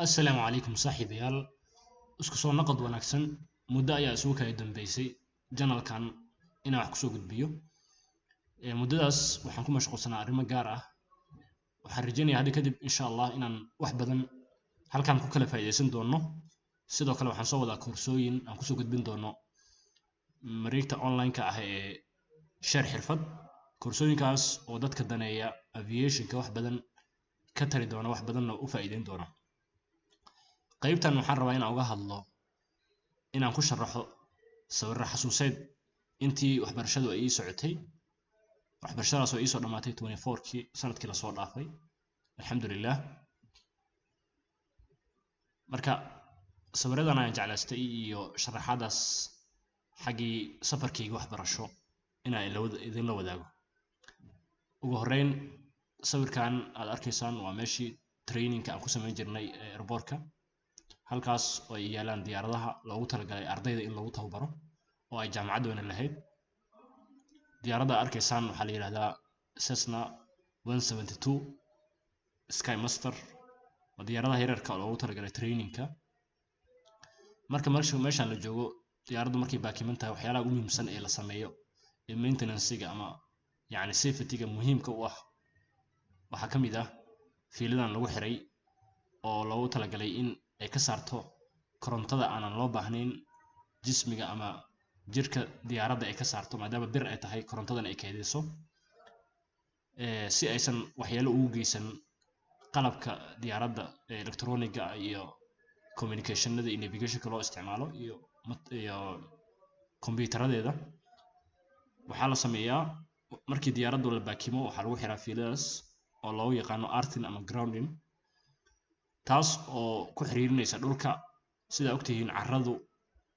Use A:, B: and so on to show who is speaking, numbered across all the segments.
A: السلام عليكم saaxiibayaal isku soo noqod wanaagsan muddo ayaa isugu kala dambeysay janalkan inaan wax kusoo gudbiyo muddadaas waxaan ku mashquulsanaa arrimo gaar ah waxaan rajaynayaa hadda kadib insha Allah inaan wax badan halkan ku kala faa'iideysan doono sidoo kale waxaan soo wadaa koorsooyin aan kusoo gudbin doono mareegta online-ka ah ee shar xirfad koorsooyinkaas oo dadka daneeya aviation-ka wax badan ka tari doona wax badanna u faa'iideyn doona qaybtan waxaan rabaa inaan uga hadlo inaan ku sharaxo sawir xasuuseed intii waxbarashadu ay ii socotay waxbarashadaas oo ii soo dhamaatay 24kii sanadkii la soo dhaafay alxamdulillah marka sawiradan aan jeclaystay iyo sharaxadaas xagii safarkayga waxbarasho inaan idin la wadaago ugu horeyn sawirkan aad arkaysaan waa meeshii training aan ku sameyn jirnay airportka halkaas oo ay yaalaan diyaaradaha loogu talagalay ardayda in lagu tababaro oo ay jaamacadooda lahayd diyaaradda arkaysaan waxaa la yiraahdaa Cessna 172 Skymaster oo diyaaradaha yaryarka oo loogu talagalay trainingka marka meeshaan la joogo diyaaraddu markay baakiman tahay waxyaalaha ugu muhiimsan ee la sameeyo ee maintenance-ga ama yani safety-ga muhiimka u ah waxaa ka mid ah fiiladan lagu xiray oo loogu talagalay in ay ka saarto korontada aanan loo baahnayn jismiga ama jirka diyaaradda ay ka saarto maadaama bir ay tahay korontadan ay kaydeyso si aysan waxyaalo ugu geysan qalabka diyaaradda electronic-ga iyo communication-nada iyo navigation-ka loo isticmaalo iyo kombiyuutaradeeda waxaa la sameeyaa markii diyaaraddu la baakimo waxaa lagu xiraa fiiladaas oo loo yaqaano earthing ama grounding taas oo ku xiriirinaysa dhulka sida ogtihiin carradu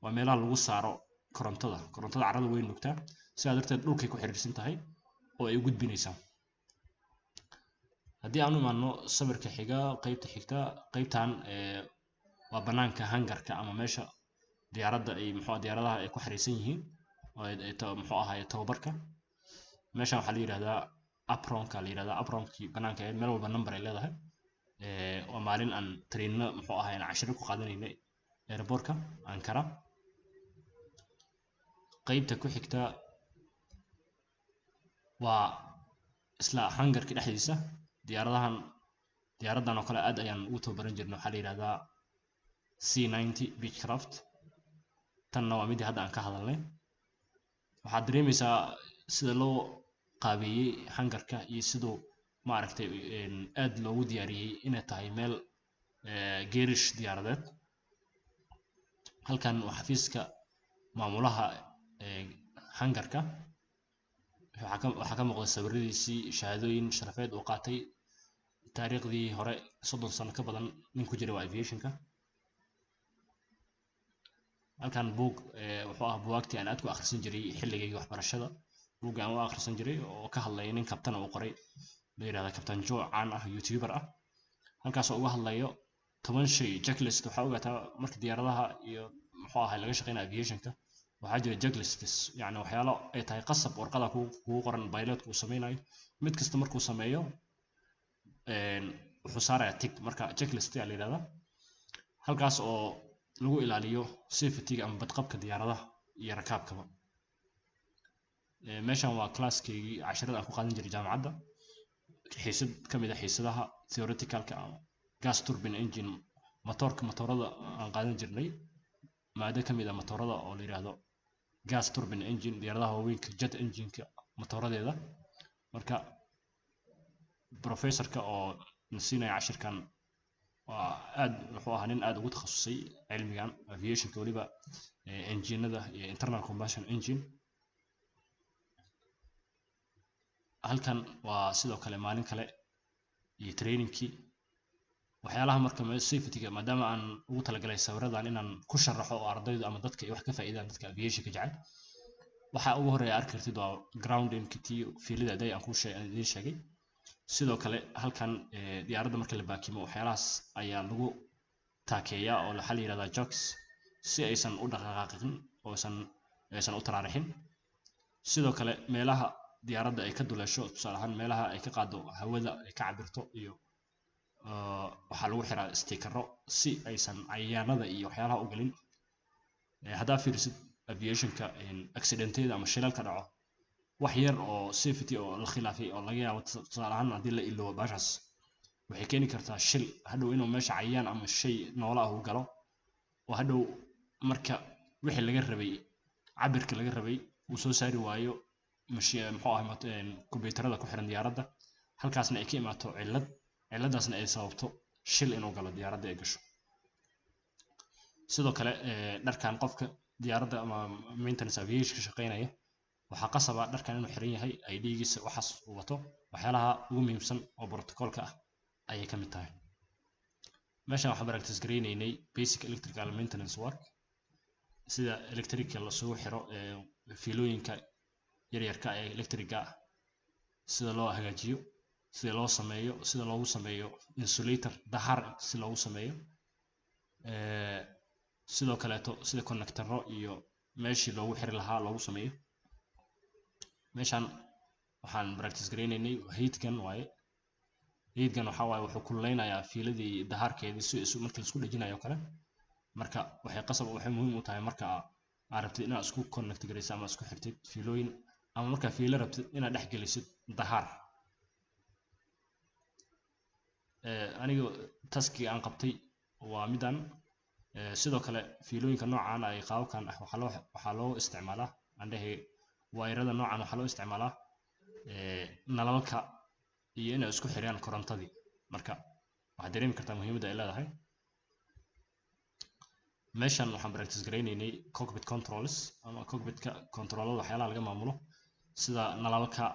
A: waa meelaha lagu saaro korontada carrada way nuugtaa sidaa darteed dhulkay ku xiriirsan tahay oo ay u gudbinaysaa haddii aan u imaano sawirka xiga qaybtan waa banaanka hangarka ama meesha diyaaradda ay diyaaradaha ay ku xiriirsan yihiin oo ay tababarka meeshan waxaa la yiraahdaa apronki banaanka meel walba number ay leedahay waa maalin aan trainno aan cashiro ku qaadanaynay airportka Ankara qaybta ku xigta waa isla hangarka dhexdiisa diyaaradan oo kale aad ayaan ugu tababaran jirnay waxaa la yiraahdaa C90 Beechcraft tanna waa midii hadda aan ka hadalnay waxaad dareemaysaa sida loo qaabeeyey hangarka iyo sidoo maaragtay aad loogu diyaariyey inay tahay meel geerish diyaaradeed halkan waa xafiiska maamulaha hangarka waxaa ka muuqda sawiradiisii shahaadooyin sharafeed oo qaatay taariikhdii hore 30 sano ka badan nin ku jiray aviation-ka halkan buug buugaagtii aan aad ku akhrisan jiray xilligayga waxbarashada buugga aan u akhrisan jiray oo ka hadlaya nin kabtan oo qoray la yiraahdo Captain Joe caan ah YouTuber ah halkaas oo uga hadlayo 10 shay checklist waxa ogaataa marka diyaaradaha iyo laga shaqeynayo aviation-ka waxaa jira checklists yani waxyaalo ay tahay qasab warqada kugu qoran pilot uu sameynayo mid kasta markuu sameeyo wuxuu saarayaa tick marka checklist ayaa la yiraahdaa halkaas oo lagu ilaaliyo safety-ga ama badqabka diyaaradaha iyo rakaabkaba meeshan waa classkii casharada aan ku qaadan jiray jaamacadda xiisad kamid ah xiisadaha theoretical-ka ama gas turbine engine motorada aan qaadan jirnay maada kamid ah motorada oo la yiraahdo gas turbine engine diyaaradaha waaweynka jet engine-ka motoradeeda marka professorka oo nasiinaya cashirkan waa aad nin aad ugu takhasusay cilmigan aviation-ka waliba engine-nada iyo internal combustion engine halkan waa sidoo kale maalin kale iyo trainingkii waxyaalaha marka safety-ga maadaama aan ugu talagalay sawiradan inaan ku sharaxo oo ardaydu ama dadka ay wax ka faa'iidaan dadka aviation-ka jecel waxa ugu horeeya arki kartid waa grounding-kii fiilada aday aan ku sheegay sidoo kale halkan diyaaradda marka la baakimo waxyaalahaas ayaa lagu taakeeyaa oo la yiraahdaa jocks si aysan u dhaqaaqin oo aysan u taraarixin sidoo kale meelaha diyaaradda ay ka duleesho tusaale ahaan meelaha ay ka qaado hawada ay ka cabirto iyo waxaa lagu xiraa stickero si aysan cayayaanada iyo waxyaalaha u galin. haddaa fiirisid aviationka accidenteeda ama shilalka dhaco wax yar oo safety oo la khilaafay oo laga yaabo tusaale ahaan haddii la iloobo baashaas waxay keeni kartaa shil hadhow inuu meesha cayayaan ama shay noola ah u galo oo hadhow marka wixii laga rabay cabirka laga rabay uu soo saari waayo muxuu ahay kombiyuutarada ku xiran diyaaradda halkaasna ay ka imaato ciladaasna ay sababto shil inuu galo diyaaradda ay gasho. sidoo kale dharkan qofka diyaaradda ama maintenance aviation ka shaqeynaya waxaa qasaba dharkan inuu xiran yahay ID-giisa waxaas uu wato waxyaalaha ugu muhiimsan oo protocolka ah ayay ka mid tahay. meeshan waxaan practice gareynaynay basic electrical maintenance work sida electrica lasoo xiro fiilooyinka yaryarka ee electriga ah sida loo hagaajiyo sida loo sameeyo sida loogu sameeyo insulator dahar si loogu sameeyo sidoo kaleeto sida connectoro iyo meeshii loogu xiri lahaa loogu sameeyo. meeshan waxaan practice gareynaynay heat gun waaye. heat gun waxa waaye wuxuu kululeynayaa fiiladii daharkeedii si marka la isku dhejinayo kale marka waxay muhiim u tahay marka aad rabtid inaad isku connect gareysid ama isku xirtid fiilooyin ama marka fiilo rabtid inaad dhex gelisid dahar. aniga taski aan qabtay waa midan. sidoo kale fiilooyinka noocan ay qaabkan ah waxaa loo isticmaalaa andhahay wayrada noocan waxaa loo isticmaalaa nalalka iyo inay isku xiriyaan korontadii marka waxaad dareemi kartaa muhiimadda ay leedahay. meeshan waxaan practice gareynaynay cockpit controls ama cockpitka controlada waxyaalaha laga maamulo sida nalalka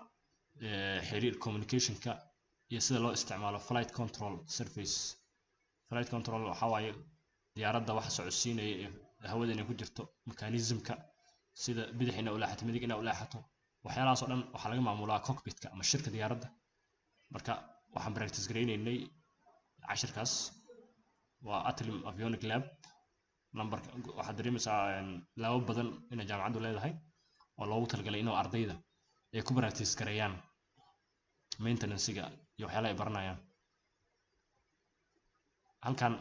A: xiriir communicationka iyo sida loo isticmaalo flight control surface. flight control waxa waaye diyaaradda waxa socodsiinaya hawada inay ku jirto mechanismka sida bidix inay u leexato midig inay u leexato waxyaalahaas oo dhan waxaa laga maamulaa cockpitka ama shirka diyaaradda. marka waxaan practice gareynaynay cashirkaas waa Atlim Avionic Lab numberka waxaad dareemaysaa labo badan inay jaamacaddu leedahay oo loogu talagalay inuu ardayda ay ku practice gareeyaan maintenance-ga iyo waxyaalaha ay baranayaan. halkan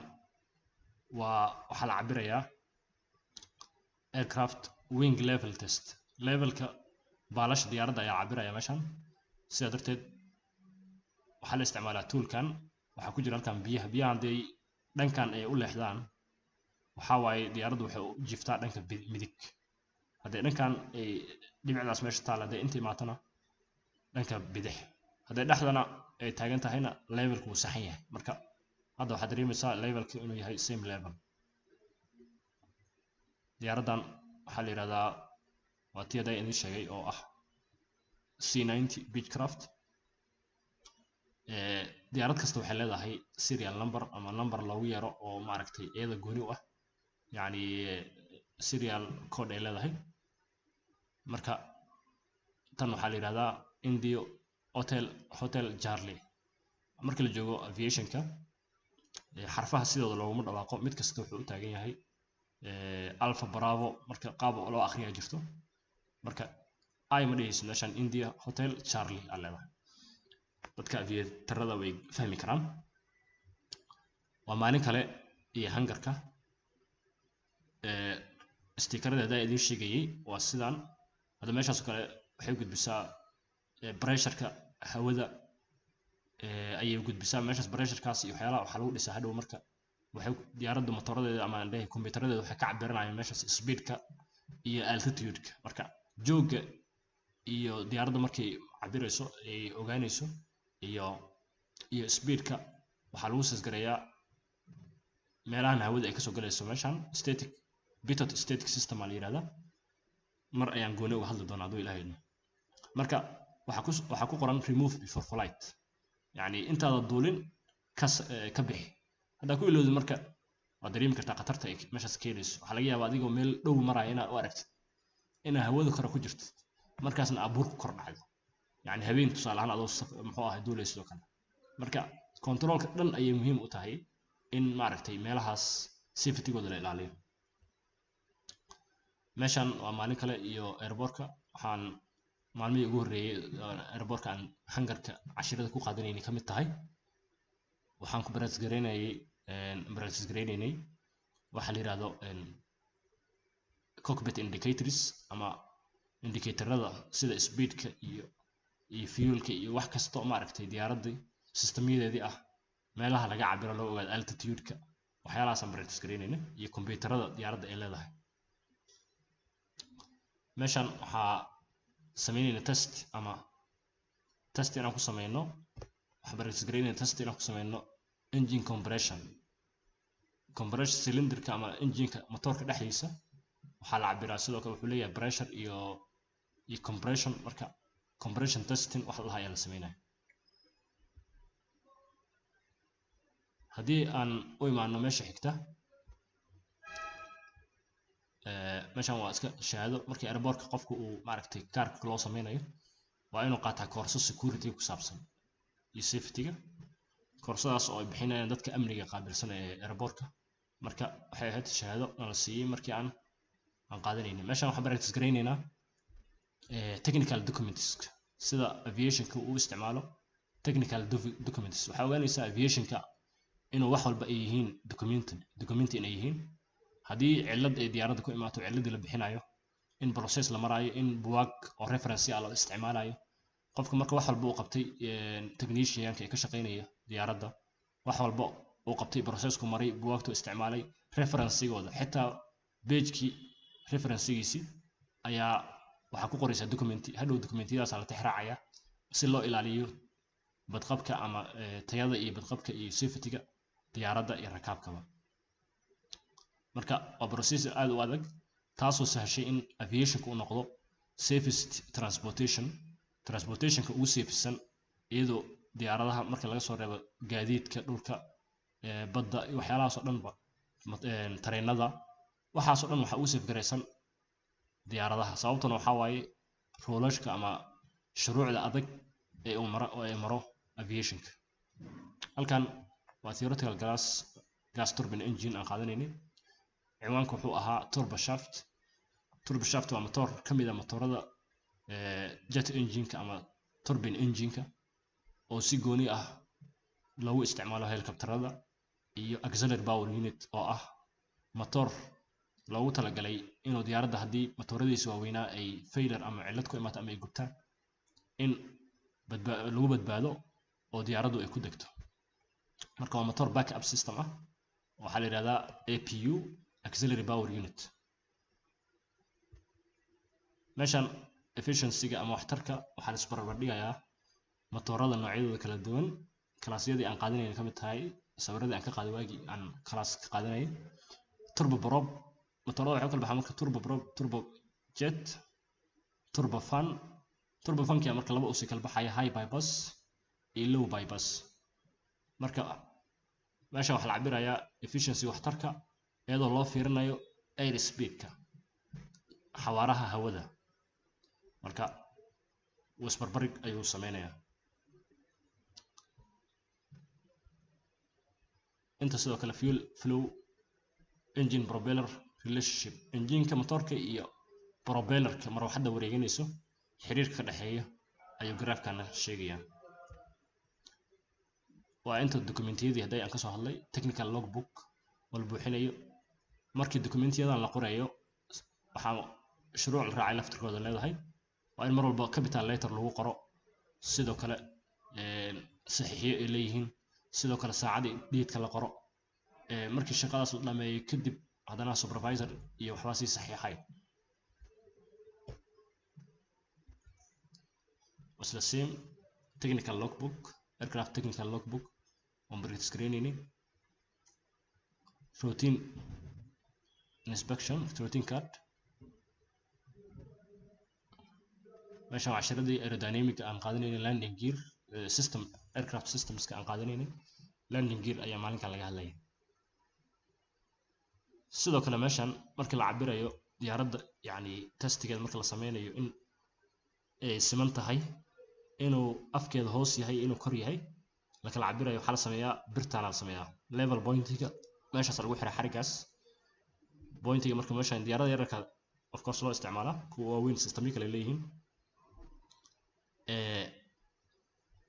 A: waxaa la cabirayaa aircraft wing level test levelka baalasha diyaaradda ayaa cabiraya meeshan. sidaa darteed waxaa la isticmaalaa toolkan waxaa ku jira halkan biyaha hadday dhankan ay u leexdaan waxaa waaye diyaaraddu waxay u jiftaa dhanka midig hadday dhankan ay dhibicdaas meesha taal hadday inta imaatana dhanka bidix hadday dhexdana ay taagan tahayna levelku wuu saxan yahay. marka hadda waxaad dareemaysaa levelka inuu yahay same level. diyaaraddan waxaa la yidhahdaa waa tii hadda idin sheegay oo ah C90 Beechcraft. diyaarad kasta waxay leedahay serial number ama number loogu yeero oo maaragtay iyada gooni u ah yacni serial code ay leedahay. marka tan waxaa la yidhahdaa Indio Hotel Charlie. marka la joogo aviationka xarfaha sidooda looguma dhawaaqo mid kasta wuxuu u taagan yahay alpha bravo marka qaab loo akhriyaa jirto. marka ay ma dhehaysid meeshan India Hotel Charlie aa leedahay dadka aviatorada way fahmi karaan. waa maalin kale iyo hangarka stikerada hadda idin sheegayay waa sidan hadda meeshaas kale waxay gudbisaa pressureka hawada ayay gudbisaa meeshaas pressurekaas iyo waxyaalaha waxaa lagu dhisaa hadhow marka waxay diyaaradda motooradeeda ama andhahay kombiyuutaradeeda waxay ka cabiranayaan meeshaas speedka iyo altitude-ka. marka joogga iyo diyaaradda markay cabirayso ay ogaanayso iyo speedka waxaa lagu sasgareeyaa meelahan hawada ay kasoo galayso meeshan pitot static system aa la yidhahdaa. mar ayaan gooni uga hadli doonaa hadduu ilaahay idmo. marka waxaa ku qoran remove before flight yacni intaada duulin ka bixi haddaa ku ilowda marka waad dareemi kartaa khatarta ay meeshaas keenayso. waxaa laga yaabaa adigoo meel dhow maraya inaad u aragtid inaa hawada kore ku jirto markaasna aad buur ku kor dhacdo yacni habeen tusaale ahaan adoo muxuu ahay duulay sidoo kale. marka controlka dhan ayay muhiim u tahay in maaragtay meelahaas safety-gooda la ilaaliyo. meeshan waa maalin kale iyo airportka waxaan maalmihii ugu horreeyay airportka aan hangarka cashirada ku qaadanayni ka mid tahay. waxaan ku practice garaynay waxa la yiraahdo cockpit indicators ama indicatorada sida speedka iyo fuelka iyo wax kasta oo maaragtay diyaaradda systemyadeedii ah meelaha laga cabiro loo ogaado altitude-ka waxyaalahaas aan practice garaynayna iyo kombiyuutarada diyaaradda ay leedahay. meeshan waxaa sameynayna test inaan ku sameyno waxaan practice garaynayna test inaan ku sameyno engine compression cylinderka ama engineka motorka dhexdiisa waxaa la cabiraa sidoo kale wuxuu leeyahay pressure iyo compression. marka compression testing waxa la ayaa la sameynaya. haddii aan u imaano meesha xigta meeshan waa iska shahaado markii airportka qofku uu maaragtay kaarka loo sameynayo waa inuu qaataa koorso security ku saabsan iyo safety-ga. koorsadaas oo ay bixinayaan dadka amniga qaabilsan ee airportka. marka waxay ahayd shahaado la siiyay markii aan qaadanayna. meeshan waxaan practice garaynaynaa technical documents sida aviationka uu isticmaalo technical documents. waxaa ogaanaysaa aviationka inuu wax walba ay yihiin document inay yihiin. haddii cilad ay diyaaradda ku imaato ciladii la bixinayo in process la maraayo in buwaag oo reference ah la isticmaalayo. qofka marka wax walba uu qabtay technicianka ee ka shaqeynaya diyaaradda wax walba uu qabtay processku maray buwaagtu isticmaalay reference-gooda xitaa page-kii reference-giisi ayaa waxaa ku qoraysaa hadhow documentiyadaas la tixraacaya si loo ilaaliyo badqabka ama tayada iyo badqabka iyo safety-ga diyaaradda iyo rakaabkaba. marka waa process aad u adag taasoo sahashay in aviationka uu noqdo safest transportationka ugu safesan iyadoo diyaaradaha marka laga soo reebo gaadiidka dhulka badda iyo waxyaalahaas oo dhanba tareenada waxaas oo dhan waxa ugu safe garaysan diyaaradaha. sababtuna waxaa waaye ruulashka ama shuruucda adag ee uu maro aviationka. halkan waa theoretical gas turbine engine aan qaadanaynay. ciwaanku wuxuu ahaa turboshaft waa motor ka mid ah motorada jet engine-ka ama turbine engine-ka oo si gooni ah loogu isticmaalo helicopterada iyo auxiliary power unit oo ah motor loogu talagalay inuu diyaaradda haddii motoradiisa waaweynaa ay failure ama cilad ku imaato ama ay gubtaan in lagu badbaado oo diyaaraddu ay ku degto. marka waa motor backup system ah waxaa la yidhahdaa APU auxiliary power unit. meeshan efficiency-ga ama waxtarka waxaa la isbarbar dhigayaa motorada noocyadooda kala duwan. kalaasyadii aan qaadanayna ka mid tahay sawiradii aan ka qaaday waagii aan kalaas ka qaadanayay. turboprop motorada waxay kala baxaan marka turboprop, turbojet, turbofankia marka laba usii kala baxaya high bypass iyo low bypass. marka meesha waxaa la cabirayaa efficiency waxtarka iyadoo loo fiirinayo air speed-ka xawaaraha hawada. marka isbarbarig ayuu sameynayaa. inta sidoo kale fuel flow engine propeller relationship engine-ka motorka iyo propellerka marwaxadda wareeganayso xiriirka ka dhexeeya ayuu graafkana sheegayaa. waa inta documentiyadii hadday aan ka soo hadlay technical logbook wala buuxinayo. markii documentyadan la qorayo waxaa shuruuc la raacay laftirkooda leedahay. waa in mar walba capital letter lagu qoro sidoo kale saxiixiyo ay leeyihiin sidoo kale saacadii dheedka la qoro. markii shaqadaas la dhameeyo kadib haddana supervisor iyo waxbaa sii saxiixay. was the same technical logbook aircraft technical logbook on practice garaynayna. routine inspection routine card. meeshan waa casharadii aerodynamic aan qaadanayna landing gear system aircraft systems-ka aan qaadanayna landing gear ayaa maalinkan laga hadlaya. sidoo kale meeshan markii la cabirayo diyaaradda yacni testigeeda marka la sameynayo in ay siman tahay inuu afkeeda hoos yahay inuu kor yahay la kala cabirayo waxaa la sameeyaa birtaan la sameeyaa level pointiga meeshaas lagu xiraa xarigaas pointiga. marka meeshan diyaaradda yararka of course loo isticmaalaa kuwa waaweyn systemyo kale leeyihiin.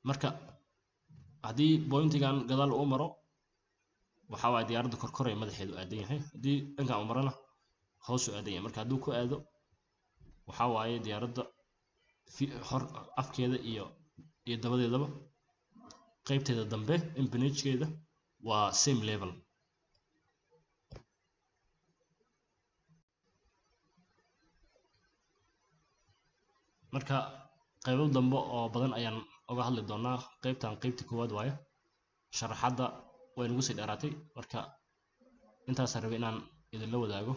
A: marka haddii pointigan gadaal uu maro waxa waaye diyaaradda korkoray madaxeedu aadan yahay, haddii dhankan uu marana hoos u aadan yahay. marka hadduu ku aado waxa waaye diyaaradda hor afkeeda iyo dabadeedaba qaybteeda dambe empennage-keeda waa same level. marka qaybo dambe oo badan ayaan uga hadli doonaa. qaybta koowaad waaye, sharaxaadda way nagu sii dheeraatay, marka intaasaan rabay inaan idinla wadaago.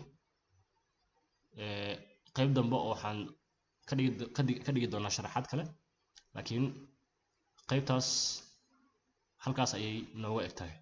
A: qayb dambe oo waxaan ka dhigi doonaa sharaxaad kale, laakiin qaybtaas halkaas ayay nooga eg tahay.